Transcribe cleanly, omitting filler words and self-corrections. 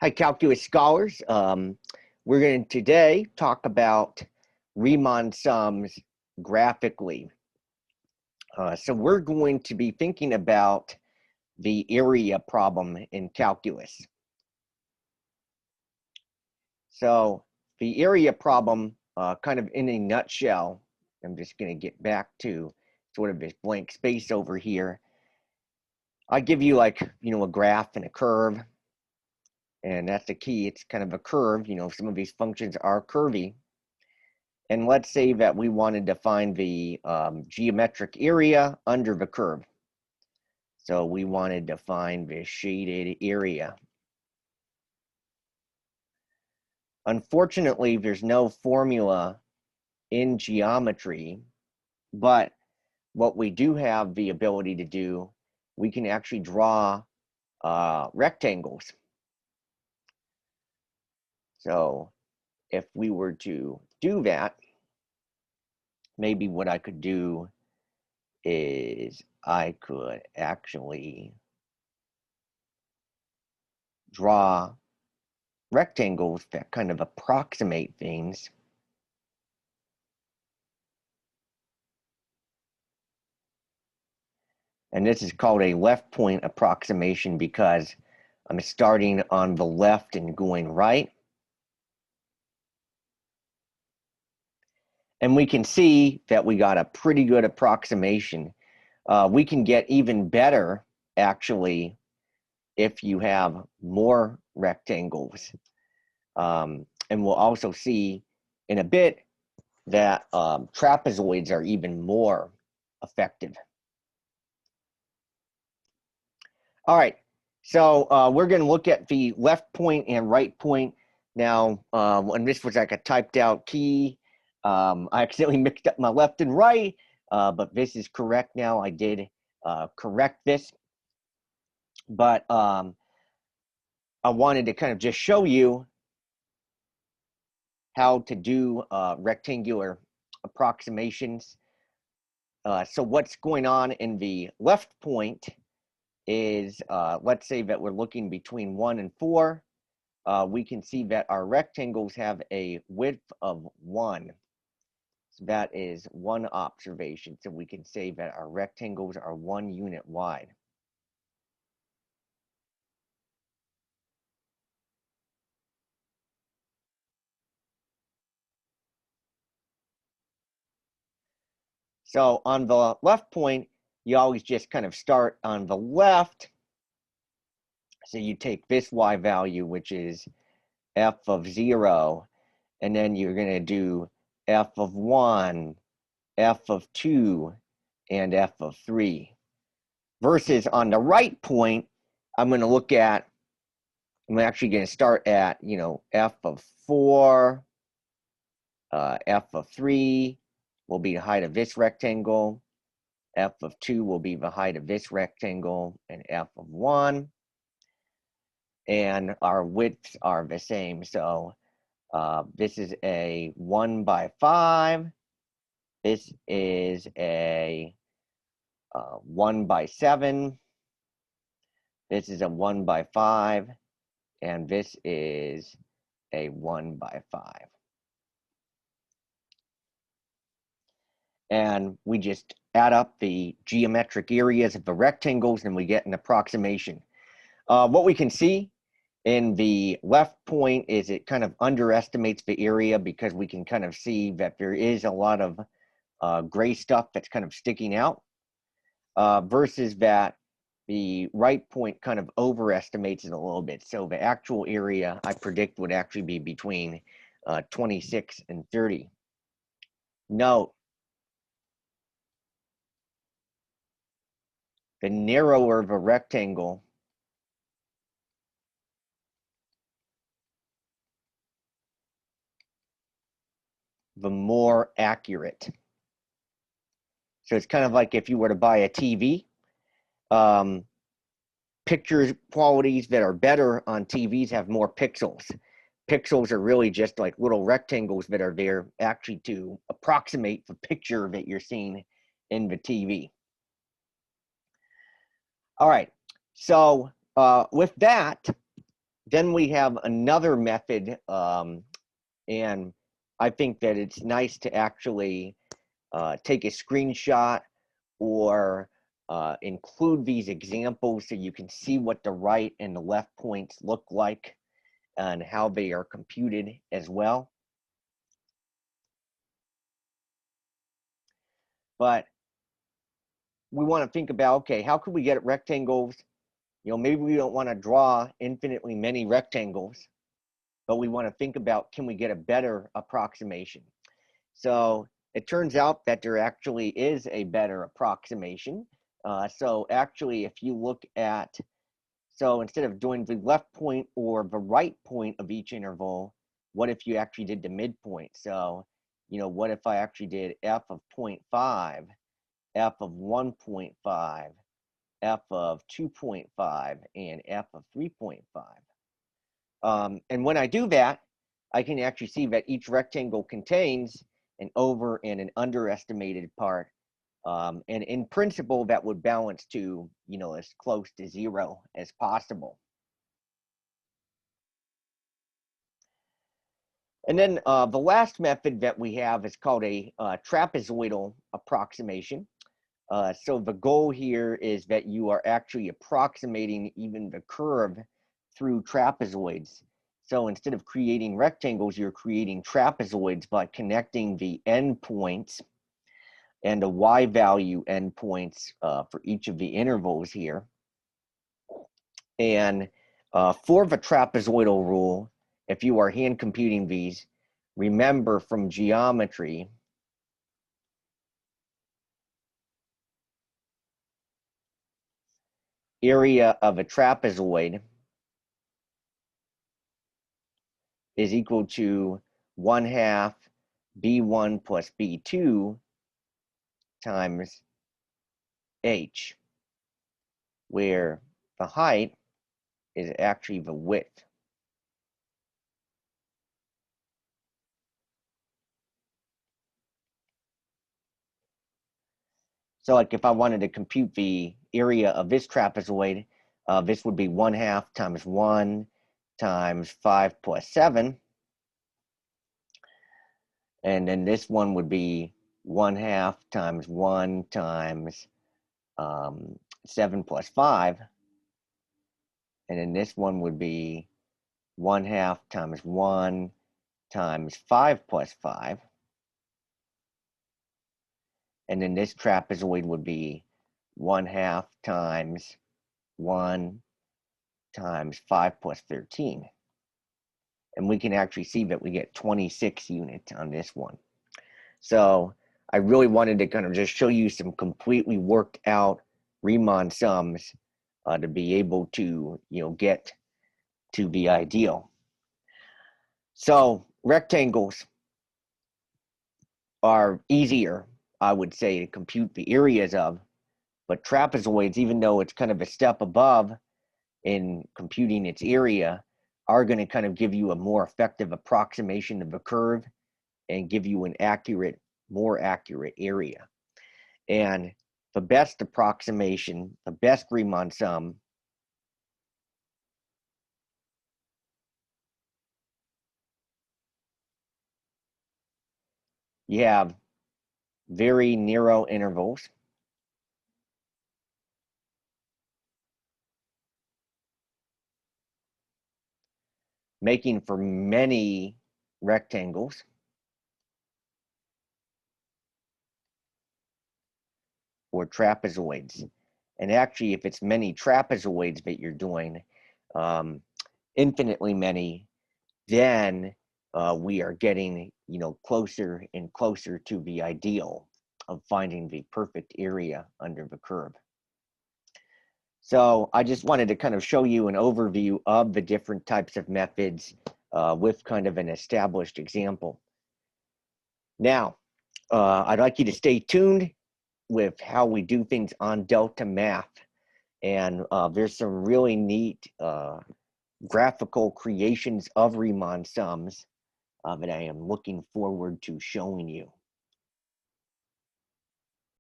Hi, calculus scholars. We're going to today talk about Riemann sums graphically. So we're going to be thinking about the area problem in calculus. So the area problem, kind of in a nutshell, I'm just going to get back to sort of this blank space over here. I give you a graph and a curve. And that's the key. It's kind of a curve. Some of these functions are curvy. And let's say that we wanted to find the geometric area under the curve. So we wanted to find the shaded area. Unfortunately, there's no formula in geometry, but what we do have the ability to do, we can actually draw rectangles. So if we were to do that, maybe what I could do is I could actually draw rectangles that kind of approximate things. And this is called a left point approximation because I'm starting on the left and going right. And we can see that we got a pretty good approximation. We can get even better, actually, if you have more rectangles. And we'll also see in a bit that trapezoids are even more effective. All right, so we're going to look at the left point and right point. Now, when this was like a typed out key, I accidentally mixed up my left and right, but this is correct now. I did correct this. But I wanted to kind of just show you how to do rectangular approximations. So what's going on in the left point is, let's say that we're looking between 1 and 4. We can see that our rectangles have a width of 1. So that is one observation. So we can say that our rectangles are 1 unit wide. So on the left point, you always just kind of start on the left. So you take this y value, which is f of 0, and then you're going to do f of 1, f of 2, and f of 3. Versus on the right point, I'm actually going to start at, f of 4, f of 3 will be the height of this rectangle, f of 2 will be the height of this rectangle, and f of 1. And our widths are the same. So this is a 1 by 5. This is a 1 by 7. This is a 1 by 5. And this is a 1 by 5. And we just add up the geometric areas of the rectangles and we get an approximation. What we can see in the left point is it kind of underestimates the area because we can kind of see that there is a lot of gray stuff that's kind of sticking out, versus that the right point kind of overestimates it a little bit. So the actual area I predict would actually be between 26 and 30. Note, the narrower the rectangle, the more accurate. So it's kind of like if you were to buy a TV, picture qualities that are better on TVs have more pixels. Pixels are really just like little rectangles that are there actually to approximate the picture that you're seeing in the TV. All right, so with that, Then we have another method, and I think that it's nice to actually take a screenshot or include these examples so you can see what the right and the left points look like and how they are computed as well. But we want to think about, okay, how could we get rectangles? You know, maybe we don't want to draw infinitely many rectangles, but we want to think about, can we get a better approximation? So it turns out that there actually is a better approximation. So actually, if you look at, so instead of doing the left point or the right point of each interval, what if you actually did the midpoint? So, you know, what if I actually did f of 0.5, f of 1.5, f of 2.5, and f of 3.5? And when I do that, I can actually see that each rectangle contains an over and an underestimated part. And in principle, that would balance to, you know, as close to 0 as possible. And then the last method that we have is called a trapezoidal approximation. So the goal here is that you are actually approximating even the curve through trapezoids. So instead of creating rectangles, you're creating trapezoids by connecting the endpoints and the y value endpoints for each of the intervals here. And for the trapezoidal rule, if you are hand computing these, remember from geometry, area of a trapezoid is equal to 1/2 b1 plus b2 times h, where the height is actually the width. So like if I wanted to compute the area of this trapezoid, this would be 1/2 times 1 times 5 plus 7. And then this one would be 1/2 times 1 times 7 plus 5. And then this one would be 1/2 times 1 times 5 plus 5. And then this trapezoid would be 1/2 times 1 times 5 plus 13. And we can actually see that we get 26 units on this one. So I really wanted to kind of just show you some completely worked out Riemann sums to be able to, you know, get to the ideal. So rectangles are easier, I would say, to compute the areas of, but trapezoids, even though it's kind of a step above in computing its area, are going to kind of give you a more effective approximation of a curve and give you an accurate, more accurate area. And the best approximation, the best Riemann sum, you have very narrow intervals, making for many rectangles, or trapezoids. And actually, if it's many trapezoids that you're doing, infinitely many, then we are getting, you know, closer and closer to the ideal of finding the perfect area under the curve. So I just wanted to kind of show you an overview of the different types of methods with kind of an established example. Now, I'd like you to stay tuned with how we do things on Delta Math. And there's some really neat graphical creations of Riemann sums that I am looking forward to showing you.